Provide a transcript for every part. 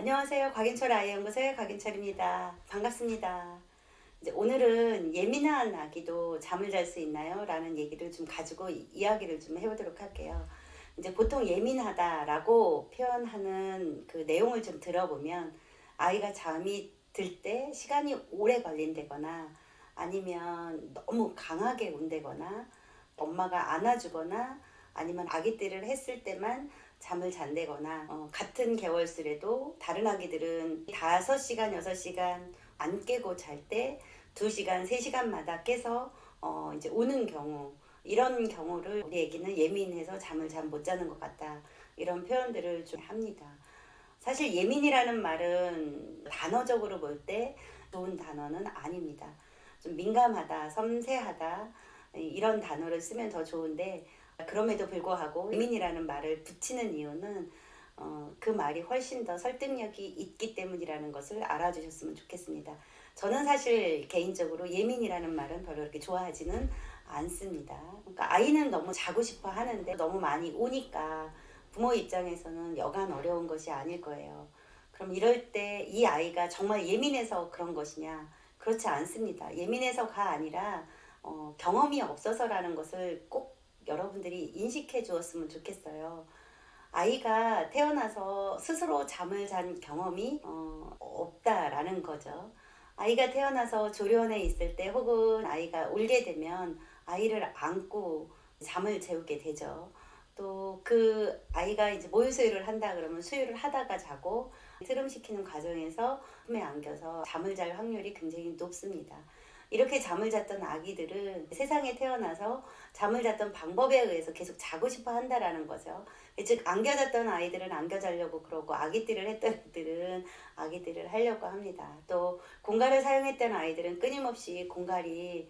안녕하세요. 곽인철 아이연구소의 곽인철입니다. 반갑습니다. 이제 오늘은 예민한 아기도 잠을 잘 수 있나요? 라는 얘기를 좀 가지고 이야기를 좀 해보도록 할게요. 이제 보통 예민하다라고 표현하는 그 내용을 좀 들어보면 아이가 잠이 들 때 시간이 오래 걸린다거나 아니면 너무 강하게 운다거나 엄마가 안아주거나 아니면 아기들을 했을 때만 잠을 잔다거나 같은 개월수래도 다른 아기들은 5시간, 6시간 안 깨고 잘 때 2시간, 3시간마다 깨서 이제 우는 경우 이런 경우를 우리 애기는 예민해서 잠을 잘 못 자는 것 같다. 이런 표현들을 좀 합니다. 사실 예민이라는 말은 단어적으로 볼 때 좋은 단어는 아닙니다. 좀 민감하다, 섬세하다 이런 단어를 쓰면 더 좋은데 그럼에도 불구하고 예민이라는 말을 붙이는 이유는 그 말이 훨씬 더 설득력이 있기 때문이라는 것을 알아주셨으면 좋겠습니다. 저는 사실 개인적으로 예민이라는 말은 별로 그렇게 좋아하지는 않습니다. 그러니까 아이는 너무 자고 싶어 하는데 너무 많이 우니까 부모 입장에서는 여간 어려운 것이 아닐 거예요. 그럼 이럴 때 이 아이가 정말 예민해서 그런 것이냐? 그렇지 않습니다. 예민해서가 아니라 경험이 없어서라는 것을 꼭 여러분들이 인식해 주었으면 좋겠어요. 아이가 태어나서 스스로 잠을 잔 경험이 없다라는 거죠. 아이가 태어나서 조련에 있을 때 혹은 아이가 울게 되면 아이를 안고 잠을 재우게 되죠. 또 그 아이가 이제 모유 수유를 한다 그러면 수유를 하다가 자고 트름시키는 과정에서 품에 안겨서 잠을 잘 확률이 굉장히 높습니다. 이렇게 잠을 잤던 아기들은 세상에 태어나서 잠을 잤던 방법에 의해서 계속 자고 싶어 한다라는 거죠. 즉 안겨잤던 아이들은 안겨자려고 그러고 아기띠를 했던 애들은 아기띠를 하려고 합니다. 또 공갈을 사용했던 아이들은 끊임없이 공갈이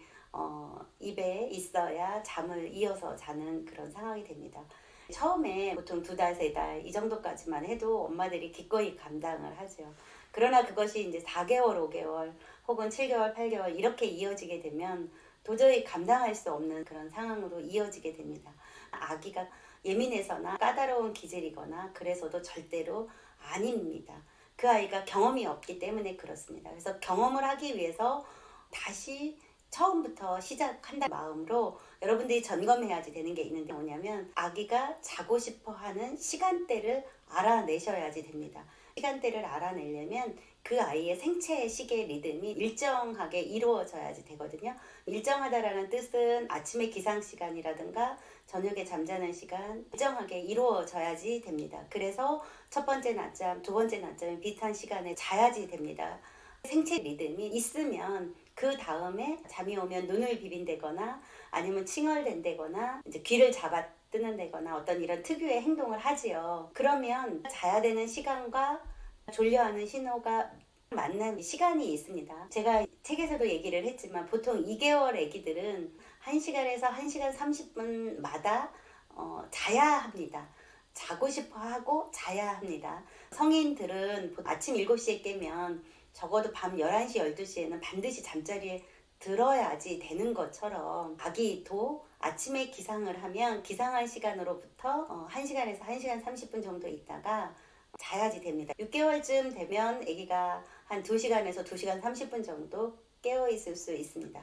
입에 있어야 잠을 이어서 자는 그런 상황이 됩니다. 처음에 보통 2달, 3달 이 정도까지만 해도 엄마들이 기꺼이 감당을 하죠. 그러나 그것이 이제 4개월, 5개월 혹은 7개월, 8개월 이렇게 이어지게 되면 도저히 감당할 수 없는 그런 상황으로 이어지게 됩니다. 아기가 예민해서나 까다로운 기질이거나 그래서도 절대로 아닙니다. 그 아이가 경험이 없기 때문에 그렇습니다. 그래서 경험을 하기 위해서 다시 처음부터 시작한다 마음으로 여러분들이 점검해야지 되는 게 있는데 뭐냐면 아기가 자고 싶어 하는 시간대를 알아내셔야지 됩니다. 시간대를 알아내려면 그 아이의 생체 시계 리듬이 일정하게 이루어져야지 되거든요. 일정하다라는 뜻은 아침에 기상 시간이라든가 저녁에 잠자는 시간 일정하게 이루어져야지 됩니다. 그래서 첫 번째 낮잠, 두 번째 낮잠은 비슷한 시간에 자야지 됩니다. 생체 리듬이 있으면 그 다음에 잠이 오면 눈을 비빈다거나 아니면 칭얼댄다거나 이제 귀를 잡아 뜨는다거나 어떤 이런 특유의 행동을 하지요. 그러면 자야 되는 시간과 졸려하는 신호가 맞는 시간이 있습니다. 제가 책에서도 얘기를 했지만 보통 2개월 아기들은 1시간에서 1시간 30분마다 자야 합니다. 자고 싶어 하고 자야 합니다. 성인들은 아침 7시에 깨면 적어도 밤 11시, 12시에는 반드시 잠자리에 들어야지 되는 것처럼 아기도 아침에 기상을 하면 기상할 시간으로부터 1시간에서 1시간 30분 정도 있다가 자야지 됩니다. 6개월쯤 되면 아기가 한 2시간에서 2시간 30분 정도 깨어 있을 수 있습니다.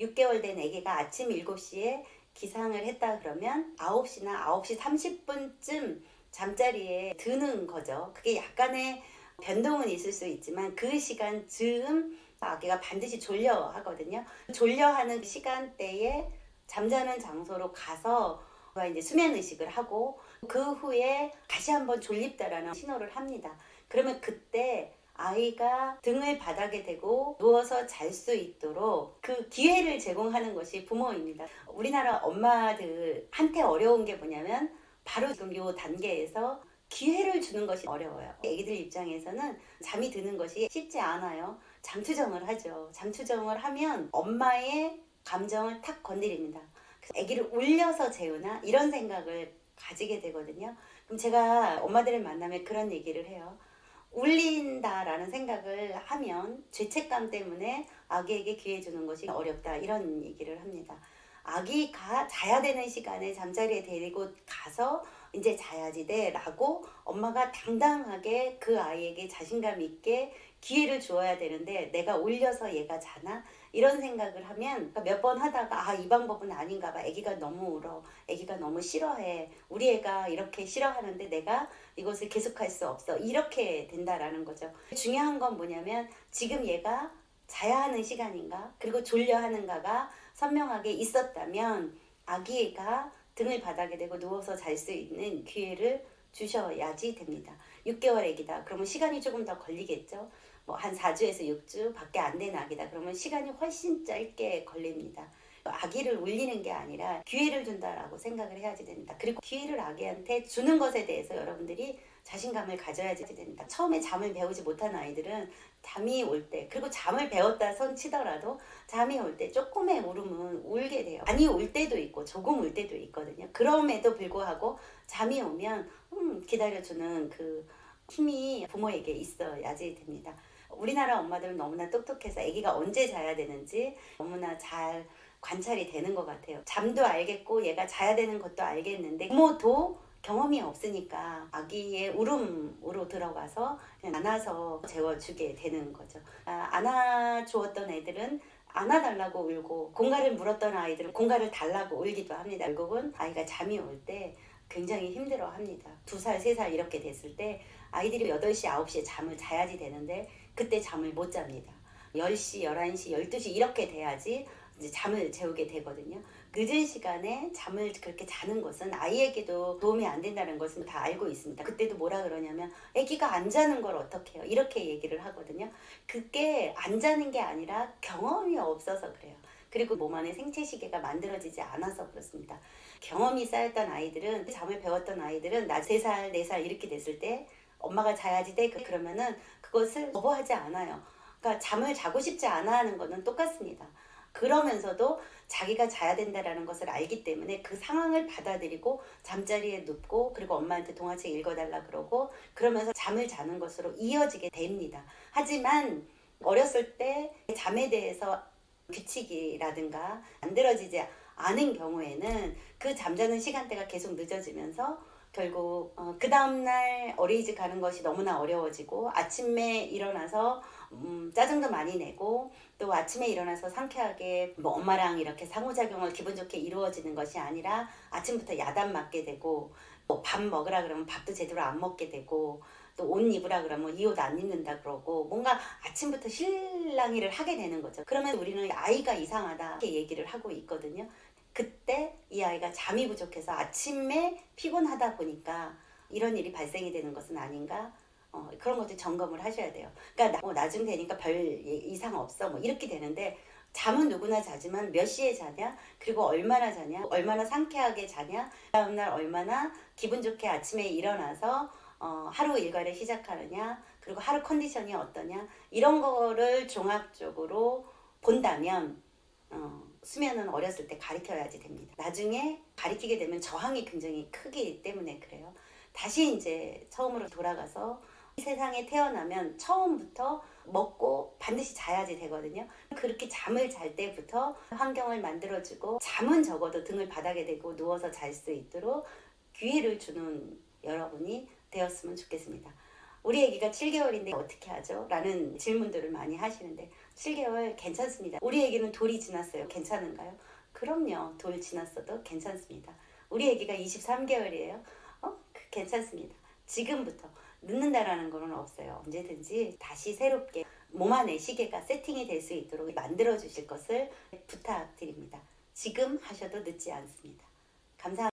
6개월 된 아기가 아침 7시에 기상을 했다 그러면 9시나 9시 30분쯤 잠자리에 드는 거죠. 그게 약간의 변동은 있을 수 있지만 그 시간 즈음 아기가 반드시 졸려 하거든요. 졸려하는 시간대에 잠자는 장소로 가서 이제 수면 의식을 하고 그 후에 다시 한번 졸립다라는 신호를 합니다. 그러면 그때 아이가 등을 바닥에 대고 누워서 잘 수 있도록 그 기회를 제공하는 것이 부모입니다. 우리나라 엄마들한테 어려운 게 뭐냐면 바로 지금 이 단계에서 기회를 주는 것이 어려워요. 애기들 입장에서는 잠이 드는 것이 쉽지 않아요. 잠투정을 하죠. 잠투정을 하면 엄마의 감정을 탁 건드립니다. 그래서 애기를 울려서 재우나 이런 생각을 가지게 되거든요. 그럼 제가 엄마들을 만나면 그런 얘기를 해요. 울린다라는 생각을 하면 죄책감 때문에 아기에게 기회 주는 것이 어렵다 이런 얘기를 합니다. 아기가 자야 되는 시간에 잠자리에 데리고 가서 이제 자야지 돼 라고 엄마가 당당하게 그 아이에게 자신감 있게 기회를 주어야 되는데, 내가 올려서 얘가 자나? 이런 생각을 하면 몇 번 하다가 이 방법은 아닌가 봐. 아기가 너무 울어. 아기가 너무 싫어해. 우리 애가 이렇게 싫어하는데 내가 이것을 계속할 수 없어. 이렇게 된다라는 거죠. 중요한 건 뭐냐면 지금 얘가 자야 하는 시간인가? 그리고 졸려 하는가가 선명하게 있었다면 아기가 등을 바닥에 대고 누워서 잘 수 있는 기회를 주셔야지 됩니다. 6개월 아기다. 그러면 시간이 조금 더 걸리겠죠. 뭐 한 4주에서 6주 밖에 안 된 아기다. 그러면 시간이 훨씬 짧게 걸립니다. 아기를 울리는 게 아니라 기회를 준다라고 생각을 해야지 됩니다. 그리고 기회를 아기한테 주는 것에 대해서 여러분들이 자신감을 가져야지 됩니다. 처음에 잠을 배우지 못한 아이들은 잠이 올 때, 그리고 잠을 배웠다 손 치더라도 잠이 올 때 조금의 울음은 울게 돼요. 많이 울 때도 있고 조금 울 때도 있거든요. 그럼에도 불구하고 잠이 오면 기다려주는 그 힘이 부모에게 있어야지 됩니다. 우리나라 엄마들은 너무나 똑똑해서 아기가 언제 자야 되는지 너무나 잘 관찰이 되는 것 같아요. 잠도 알겠고 얘가 자야 되는 것도 알겠는데 부모도 경험이 없으니까 아기의 울음으로 들어가서 그냥 안아서 재워주게 되는 거죠. 안아주었던 애들은 안아달라고 울고, 공갈을 물었던 아이들은 공갈을 달라고 울기도 합니다. 결국은 아이가 잠이 올 때 굉장히 힘들어 합니다. 2살, 3살 이렇게 됐을 때 아이들이 8시, 9시에 잠을 자야지 되는데 그때 잠을 못 잡니다. 10시, 11시, 12시 이렇게 돼야지 이제 잠을 재우게 되거든요. 늦은 시간에 잠을 그렇게 자는 것은 아이에게도 도움이 안 된다는 것은 다 알고 있습니다. 그때도 뭐라 그러냐면 아기가 안 자는 걸 어떻게 해요? 이렇게 얘기를 하거든요. 그게 안 자는 게 아니라 경험이 없어서 그래요. 그리고 몸 안에 생체시계가 만들어지지 않아서 그렇습니다. 경험이 쌓였던 아이들은, 잠을 배웠던 아이들은 나 3살, 4살 이렇게 됐을 때 엄마가 자야지 돼. 그러면은 그것을 거부하지 않아요. 그러니까 잠을 자고 싶지 않아 하는 거는 똑같습니다. 그러면서도 자기가 자야 된다라는 것을 알기 때문에 그 상황을 받아들이고 잠자리에 눕고, 그리고 엄마한테 동화책 읽어달라 그러고, 그러면서 잠을 자는 것으로 이어지게 됩니다. 하지만 어렸을 때 잠에 대해서 규칙이라든가 만들어지지 않은 경우에는 그 잠자는 시간대가 계속 늦어지면서 결국 그 다음날 어린이집 가는 것이 너무나 어려워지고, 아침에 일어나서 짜증도 많이 내고, 또 아침에 일어나서 상쾌하게 뭐 엄마랑 이렇게 상호작용을 기분 좋게 이루어지는 것이 아니라 아침부터 야단 맞게 되고, 뭐 밥 먹으라 그러면 밥도 제대로 안 먹게 되고, 또 옷 입으라 그러면 이 옷 안 입는다 그러고, 뭔가 아침부터 실랑이를 하게 되는 거죠. 그러면 우리는 아이가 이상하다 이렇게 얘기를 하고 있거든요. 그때 이 아이가 잠이 부족해서 아침에 피곤하다 보니까 이런 일이 발생이 되는 것은 아닌가, 그런 것도 점검을 하셔야 돼요. 그러니까 나중 되니까 별 이상 없어 뭐 이렇게 되는데, 잠은 누구나 자지만 몇 시에 자냐, 그리고 얼마나 자냐, 얼마나 상쾌하게 자냐, 다음날 얼마나 기분 좋게 아침에 일어나서 하루 일과를 시작하느냐, 그리고 하루 컨디션이 어떠냐, 이런 거를 종합적으로 본다면 수면은 어렸을 때 가르쳐야지 됩니다. 나중에 가르치게 되면 저항이 굉장히 크기 때문에 그래요. 다시 이제 처음으로 돌아가서 이 세상에 태어나면 처음부터 먹고 반드시 자야지 되거든요. 그렇게 잠을 잘 때부터 환경을 만들어주고, 잠은 적어도 등을 바닥에 대고 누워서 잘 수 있도록 기회를 주는 여러분이 되었으면 좋겠습니다. 우리 아기가 7개월인데 어떻게 하죠? 라는 질문들을 많이 하시는데, 7개월 괜찮습니다. 우리 아기는 돌이 지났어요. 괜찮은가요? 그럼요. 돌 지났어도 괜찮습니다. 우리 아기가 23개월이에요. 괜찮습니다. 지금부터 늦는다라는 거는 없어요. 언제든지 다시 새롭게 몸 안에 시계가 세팅이 될 수 있도록 만들어 주실 것을 부탁드립니다. 지금 하셔도 늦지 않습니다. 감사합니다.